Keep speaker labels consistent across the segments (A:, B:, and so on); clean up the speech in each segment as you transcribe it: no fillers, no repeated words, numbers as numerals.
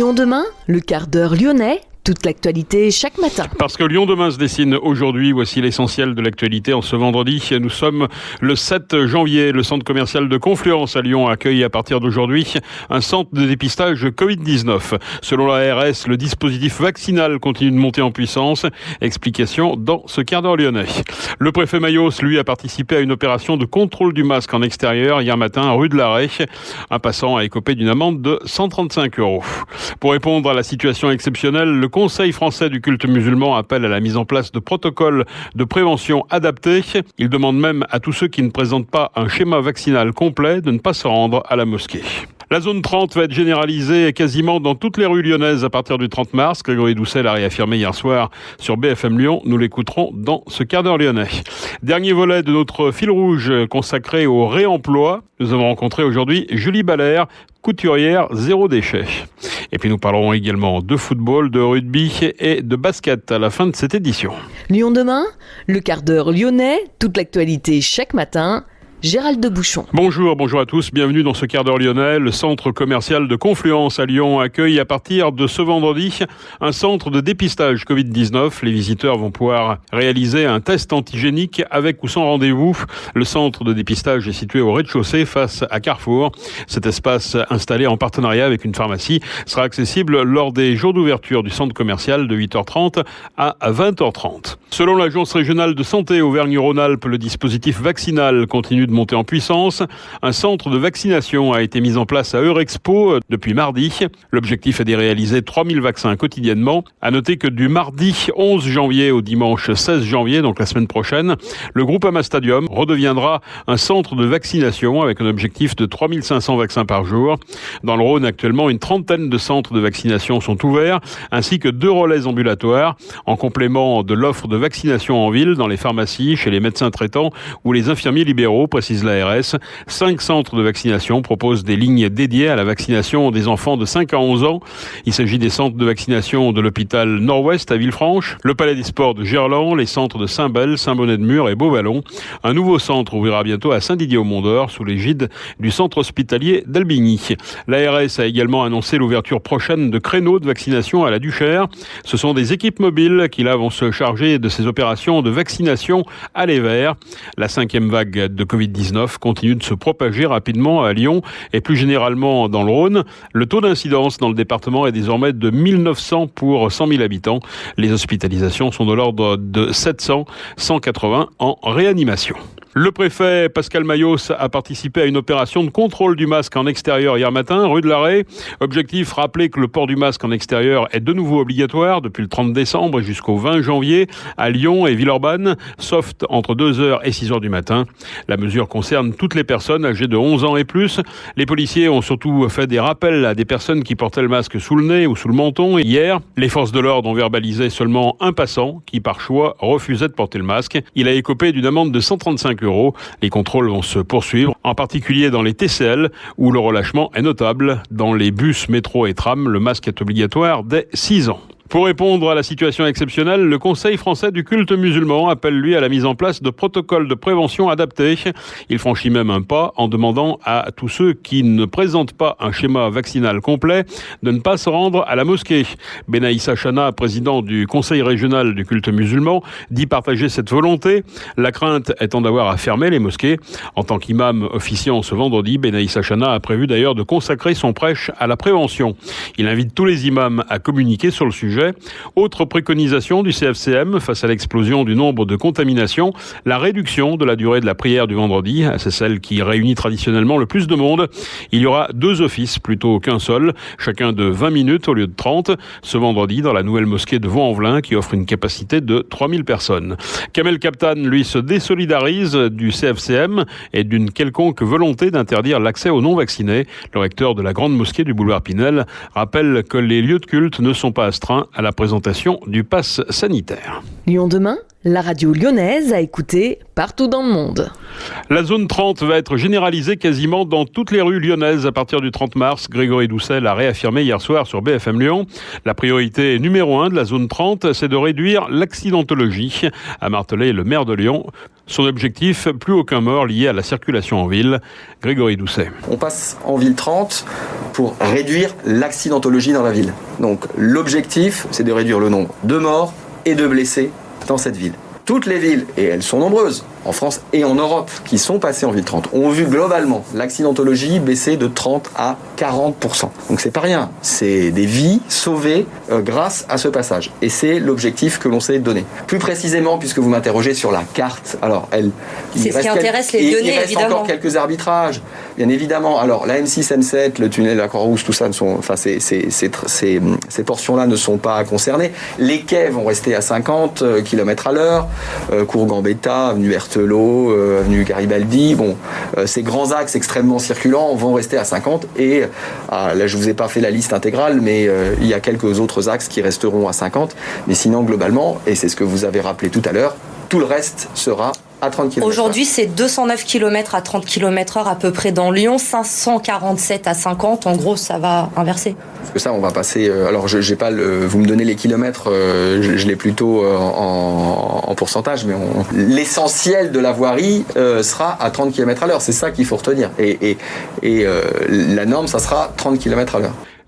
A: Lyon demain, le quart d'heure lyonnais, toute l'actualité chaque matin.
B: Parce que Lyon demain se dessine aujourd'hui, voici l'essentiel de l'actualité en ce vendredi. Nous sommes le 7 janvier. Le centre commercial de Confluence à Lyon accueille à partir d'aujourd'hui un centre de dépistage Covid-19. Selon l'ARS, le dispositif vaccinal continue de monter en puissance. Explication dans ce quart d'heure lyonnais. Le préfet Mayos, lui, a participé à une opération de contrôle du masque en extérieur hier matin, rue de l'Arrêt. Un passant a écopé d'une amende de 135 €. Pour répondre à la situation exceptionnelle, le Conseil français du culte musulman appelle à la mise en place de protocoles de prévention adaptés. Il demande même à tous ceux qui ne présentent pas un schéma vaccinal complet de ne pas se rendre à la mosquée. La zone 30 va être généralisée quasiment dans toutes les rues lyonnaises à partir du 30 mars. Grégory Doucet l'a réaffirmé hier soir sur BFM Lyon. Nous l'écouterons dans ce quart d'heure lyonnais. Dernier volet de notre fil rouge consacré au réemploi. Nous avons rencontré aujourd'hui Julie Ballaire, couturière zéro déchet. Et puis nous parlerons également de football, de rugby et de basket à la fin de cette édition.
A: Lyon demain, le quart d'heure lyonnais, toute l'actualité chaque matin. Gérald de Bouchon.
B: Bonjour à tous, bienvenue dans ce quart d'heure lyonnais. Le centre commercial de Confluence à Lyon accueille à partir de ce vendredi un centre de dépistage Covid-19. Les visiteurs vont pouvoir réaliser un test antigénique avec ou sans rendez-vous. Le centre de dépistage est situé au rez-de-chaussée face à Carrefour. Cet espace installé en partenariat avec une pharmacie sera accessible lors des jours d'ouverture du centre commercial de 8h30 à 20h30. Selon l'Agence régionale de santé Auvergne-Rhône-Alpes, le dispositif vaccinal continue de monter en puissance. Un centre de vaccination a été mis en place à Eurexpo depuis mardi. L'objectif est de réaliser 3000 vaccins quotidiennement. À noter que du mardi 11 janvier au dimanche 16 janvier, donc la semaine prochaine, le Groupama Stadium redeviendra un centre de vaccination avec un objectif de 3500 vaccins par jour. Dans le Rhône, actuellement, une trentaine de centres de vaccination sont ouverts, ainsi que 2 relais ambulatoires, en complément de l'offre de vaccination en ville, dans les pharmacies, chez les médecins traitants ou les infirmiers libéraux, précise l'ARS. 5 centres de vaccination proposent des lignes dédiées à la vaccination des enfants de 5 à 11 ans. Il s'agit des centres de vaccination de l'hôpital Nord-Ouest à Villefranche, le Palais des Sports de Gerland, les centres de Saint-Bel, Saint-Bonnet-de-Mur et Beauvallon. Un nouveau centre ouvrira bientôt à Saint-Didier-au-Mont-d'Or sous l'égide du centre hospitalier d'Albigny. L'ARS a également annoncé l'ouverture prochaine de créneaux de vaccination à la Duchère. Ce sont des équipes mobiles qui là vont se charger de ces opérations de vaccination à l'Evert. La 5e vague de Covid-19 continue de se propager rapidement à Lyon et plus généralement dans le Rhône. Le taux d'incidence dans le département est désormais de 1900 pour 100 000 habitants. Les hospitalisations sont de l'ordre de 700, 180 en réanimation. Le préfet Pascal Mayos a participé à une opération de contrôle du masque en extérieur hier matin, rue de l'Arrêt. Objectif, rappeler que le port du masque en extérieur est de nouveau obligatoire depuis le 30 décembre jusqu'au 20 janvier à Lyon et Villeurbanne, sauf entre 2h et 6h du matin. La mesure concerne toutes les personnes âgées de 11 ans et plus. Les policiers ont surtout fait des rappels à des personnes qui portaient le masque sous le nez ou sous le menton. Hier, les forces de l'ordre ont verbalisé seulement un passant qui, par choix, refusait de porter le masque. Il a écopé d'une amende de 135 €. Les contrôles vont se poursuivre, en particulier dans les TCL, où le relâchement est notable. Dans les bus, métro et tram, le masque est obligatoire dès 6 ans. Pour répondre à la situation exceptionnelle, le Conseil français du culte musulman appelle lui à la mise en place de protocoles de prévention adaptés. Il franchit même un pas en demandant à tous ceux qui ne présentent pas un schéma vaccinal complet de ne pas se rendre à la mosquée. Benaïssa Chana, président du Conseil régional du culte musulman, dit partager cette volonté, la crainte étant d'avoir à fermer les mosquées. En tant qu'imam officiant ce vendredi, Benaïssa Chana a prévu d'ailleurs de consacrer son prêche à la prévention. Il invite tous les imams à communiquer sur le sujet. Autre préconisation du CFCM face à l'explosion du nombre de contaminations, la réduction de la durée de la prière du vendredi. C'est celle qui réunit traditionnellement le plus de monde. Il y aura 2 offices plutôt qu'un seul, chacun de 20 minutes au lieu de 30, ce vendredi dans la nouvelle mosquée de Vaux-en-Velin qui offre une capacité de 3000 personnes. Kamel Kaptan, lui, se désolidarise du CFCM et d'une quelconque volonté d'interdire l'accès aux non-vaccinés. Le recteur de la grande mosquée du boulevard Pinel rappelle que les lieux de culte ne sont pas astreints à la présentation du pass sanitaire.
A: Lyon demain, la radio lyonnaise à écouter partout dans le monde.
B: La zone 30 va être généralisée quasiment dans toutes les rues lyonnaises à partir du 30 mars. Grégory Doucet l'a réaffirmé hier soir sur BFM Lyon. La priorité numéro 1 de la zone 30, c'est de réduire l'accidentologie, a martelé le maire de Lyon. Son objectif, plus aucun mort lié à la circulation en ville. Grégory Doucet.
C: On passe en ville 30 pour réduire l'accidentologie dans la ville. Donc l'objectif, c'est de réduire le nombre de morts et de blessés dans cette ville. Toutes les villes, et elles sont nombreuses, en France et en Europe, qui sont passées en ville 30, ont vu globalement l'accidentologie baisser de 30 à 40%. Donc c'est pas rien, c'est des vies sauvées grâce à ce passage. Et c'est l'objectif que l'on s'est donné. Plus précisément, puisque vous m'interrogez sur la carte, alors
D: c'est ce qui intéresse les Lyonnais,
C: il reste
D: évidemment.
C: encore quelques arbitrages, bien évidemment. Alors la M6, M7, le tunnel de la Croix-Rousse, tout ça, ces portions-là ne sont pas concernées. Les quais vont rester à 50 km/h, cours Gambetta, avenue Berthelot, avenue Garibaldi. Ces grands axes extrêmement circulants vont rester à 50 et là je vous ai pas fait la liste intégrale, mais il y a quelques autres axes qui resteront à 50. Mais sinon globalement, et c'est ce que vous avez rappelé tout à l'heure, tout le reste sera à 30 km/h.
D: Aujourd'hui, c'est 209 km à 30 km/h à peu près dans Lyon, 547 à 50. En gros, ça va inverser.
C: Parce que ça, on va passer. Alors, j'ai pas vous me donnez les kilomètres, je l'ai plutôt en pourcentage, mais l'essentiel de la voirie sera à 30 km/h. C'est ça qu'il faut retenir. Et la norme, ça sera 30 km/h.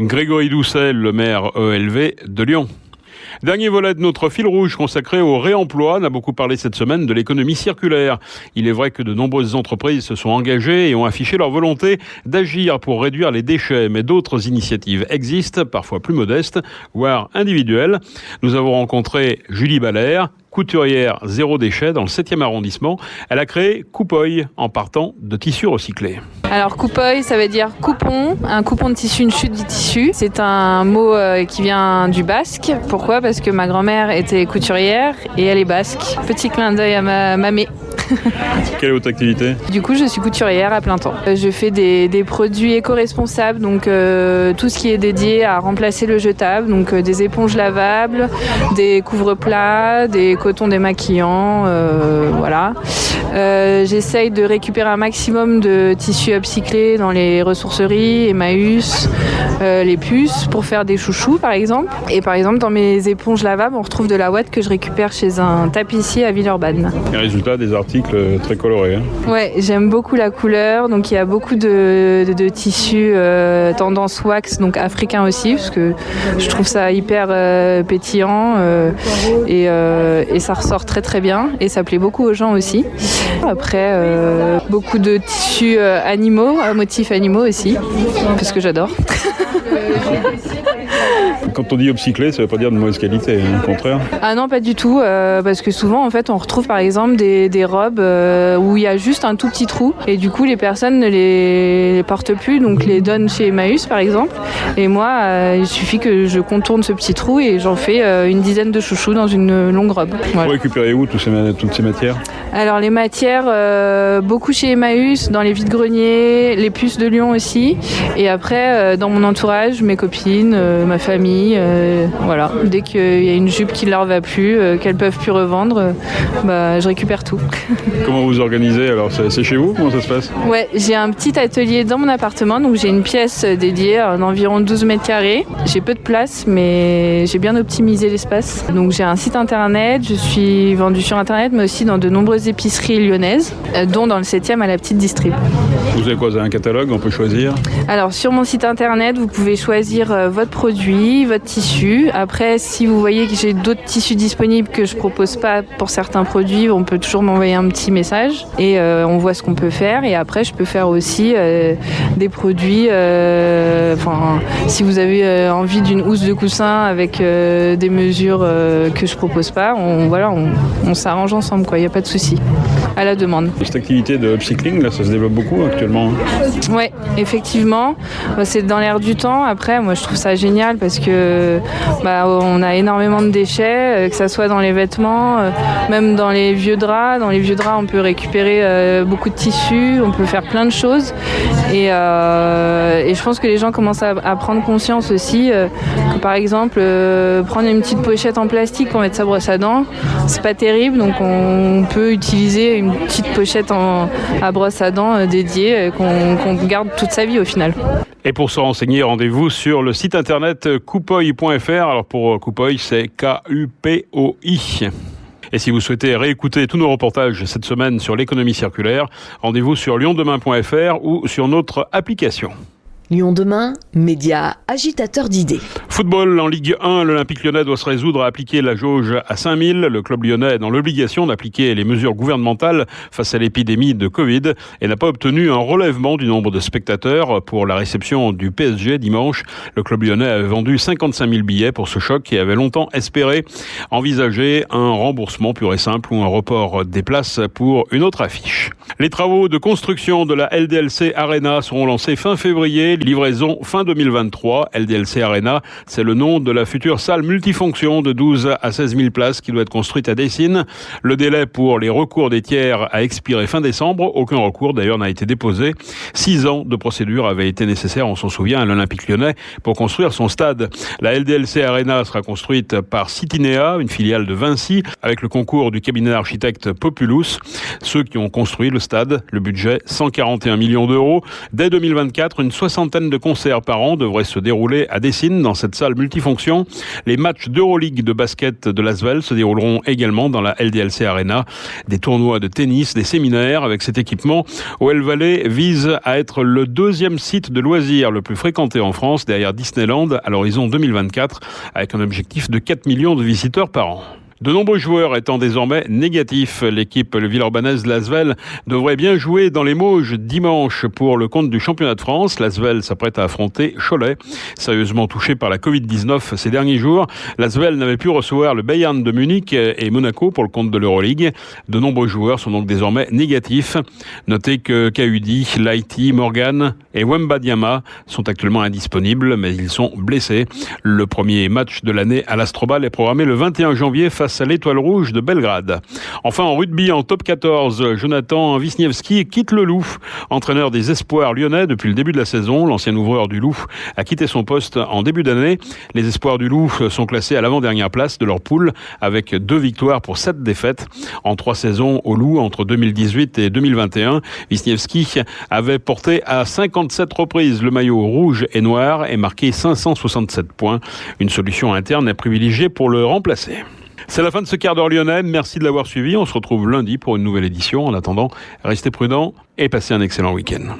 B: Grégory Doucet, le maire ELV de Lyon. Dernier volet de notre fil rouge consacré au réemploi. On a beaucoup parlé cette semaine de l'économie circulaire. Il est vrai que de nombreuses entreprises se sont engagées et ont affiché leur volonté d'agir pour réduire les déchets. Mais d'autres initiatives existent, parfois plus modestes, voire individuelles. Nous avons rencontré Julie Ballaire, couturière zéro déchet dans le 7e arrondissement. Elle a créé Coupoil en partant de tissus recyclés.
E: Alors Coupoil, ça veut dire coupon, un coupon de tissu, une chute du tissu. C'est un mot qui vient du basque. Pourquoi ? Parce que ma grand-mère était couturière et elle est basque. Petit clin d'œil à ma mamie.
B: Quelle est votre activité ?
E: Du coup, je suis couturière à plein temps. Je fais des produits éco-responsables, donc tout ce qui est dédié à remplacer le jetable, donc des éponges lavables, des couvre-plats, des cotons démaquillants, voilà. J'essaye de récupérer un maximum de tissus upcyclés dans les ressourceries, Emmaüs, les puces, pour faire des chouchous par exemple. Et par exemple, dans mes éponges lavables, on retrouve de la ouate que je récupère chez un tapissier à Villeurbanne.
B: Et résultat, des articles très colorés.
E: Ouais, j'aime beaucoup la couleur, donc il y a beaucoup de tissus tendance wax, donc africain aussi, parce que je trouve ça hyper pétillant et ça ressort très très bien et ça plaît beaucoup aux gens aussi. Après, beaucoup de tissus animaux, motifs animaux aussi, parce que j'adore.
B: Quand on dit upcyclé, ça ne veut pas dire de mauvaise qualité, au contraire.
E: Ah non, pas du tout, parce que souvent en fait on retrouve par exemple des robes où il y a juste un tout petit trou et du coup les personnes ne les portent plus, donc les donnent chez Emmaüs par exemple, et moi il suffit que je contourne ce petit trou et j'en fais une dizaine de chouchous dans une longue robe. Voilà.
B: Vous récupérez où toutes ces matières ?
E: Alors les matières, beaucoup chez Emmaüs, dans les vides-greniers, les puces de Lyon aussi, et après dans mon entourage, mes copines, ma famille, voilà. Dès qu'il y a une jupe qui ne leur va plus, qu'elles peuvent plus revendre, je récupère tout.
B: Comment vous organisez alors ? C'est chez vous ? Comment ça se passe ?
E: Ouais, j'ai un petit atelier dans mon appartement, donc j'ai une pièce dédiée d'environ 12 mètres carrés. J'ai peu de place, mais j'ai bien optimisé l'espace. Donc j'ai un site internet, je suis vendue sur internet, mais aussi dans de nombreuses épiceries lyonnaises, dont dans le 7e à la petite distrib.
B: Vous avez quoi ? Vous avez un catalogue, on peut choisir ?
E: Alors sur mon site internet, vous pouvez choisir votre produit, votre tissu. Après, si vous voyez que j'ai d'autres tissus disponibles que je propose pas pour certains produits, on peut toujours m'envoyer un petit message et on voit ce qu'on peut faire. Et après, je peux faire aussi des produits. Si vous avez envie d'une housse de coussin avec des mesures que je propose pas, on s'arrange ensemble, quoi. Il n'y a pas de souci. À la demande.
B: Cette activité de upcycling, là, ça se développe beaucoup actuellement.
E: Ouais, effectivement. C'est dans l'air du temps. Après, moi, je trouve ça génial parce que on a énormément de déchets, que ça soit dans les vêtements, même dans les vieux draps. Dans les vieux draps, on peut récupérer beaucoup de tissus, on peut faire plein de choses. Et je pense que les gens commencent à prendre conscience aussi que, par exemple, prendre une petite pochette en plastique pour mettre sa brosse à dents, c'est pas terrible, donc on peut utiliser une petite pochette à brosse à dents dédiée qu'on garde toute sa vie au final.
B: Et pour se renseigner, rendez-vous sur le site internet coupoi.fr. Alors pour Coupoi, c'est K-U-P-O-I. Et si vous souhaitez réécouter tous nos reportages cette semaine sur l'économie circulaire, rendez-vous sur lyondemain.fr ou sur notre application.
A: Lyon demain, média agitateur d'idées.
B: Football en Ligue 1, l'Olympique lyonnais doit se résoudre à appliquer la jauge à 5000. Le club lyonnais est dans l'obligation d'appliquer les mesures gouvernementales face à l'épidémie de Covid et n'a pas obtenu un relèvement du nombre de spectateurs pour la réception du PSG dimanche. Le club lyonnais avait vendu 55 000 billets pour ce choc et avait longtemps espéré envisager un remboursement pur et simple ou un report des places pour une autre affiche. Les travaux de construction de la LDLC Arena seront lancés fin février. Livraison fin 2023. LDLC Arena, c'est le nom de la future salle multifonction de 12 à 16 000 places qui doit être construite à Dessines. Le délai pour les recours des tiers a expiré fin décembre. Aucun recours d'ailleurs n'a été déposé. 6 ans de procédure avaient été nécessaires, on s'en souvient, à l'Olympique lyonnais pour construire son stade. La LDLC Arena sera construite par Citinea, une filiale de Vinci, avec le concours du cabinet d'architecte Populus. Ceux qui ont construit le stade, le budget 141 millions d'euros. Dès 2024, une soixantaine de concerts par an devraient se dérouler à Dessines dans cette salle multifonction. Les matchs d'Euroleague de basket de l'Asvel se dérouleront également dans la LDLC Arena. Des tournois de tennis, des séminaires avec cet équipement. OL Valley vise à être le deuxième site de loisirs le plus fréquenté en France derrière Disneyland à l'horizon 2024 avec un objectif de 4 millions de visiteurs par an. De nombreux joueurs étant désormais négatifs, l'équipe villeurbannaise l'Asvel devrait bien jouer dans les Mauges dimanche pour le compte du championnat de France. L'Asvel s'apprête à affronter Cholet. Sérieusement touché par la Covid-19 ces derniers jours, l'Asvel n'avait pu recevoir le Bayern de Munich et Monaco pour le compte de l'Euroleague. De nombreux joueurs sont donc désormais négatifs. Notez que Kaudi, Laïti, Morgan et Wemba Diama sont actuellement indisponibles, mais ils sont blessés. Le premier match de l'année à l'Astrobal est programmé le 21 janvier face à l'Étoile Rouge de Belgrade. Enfin, en rugby, en top 14, Jonathan Wisniewski quitte le Loup. Entraîneur des espoirs lyonnais depuis le début de la saison, l'ancien ouvreur du Loup a quitté son poste en début d'année. Les espoirs du Loup sont classés à l'avant-dernière place de leur poule avec 2 victoires pour 7 défaites. En 3 saisons au Loup, entre 2018 et 2021, Wisniewski avait porté à 57 reprises le maillot rouge et noir et marqué 567 points. Une solution interne est privilégiée pour le remplacer. C'est la fin de ce quart d'heure lyonnais. Merci de l'avoir suivi. On se retrouve lundi pour une nouvelle édition. En attendant, restez prudents et passez un excellent week-end.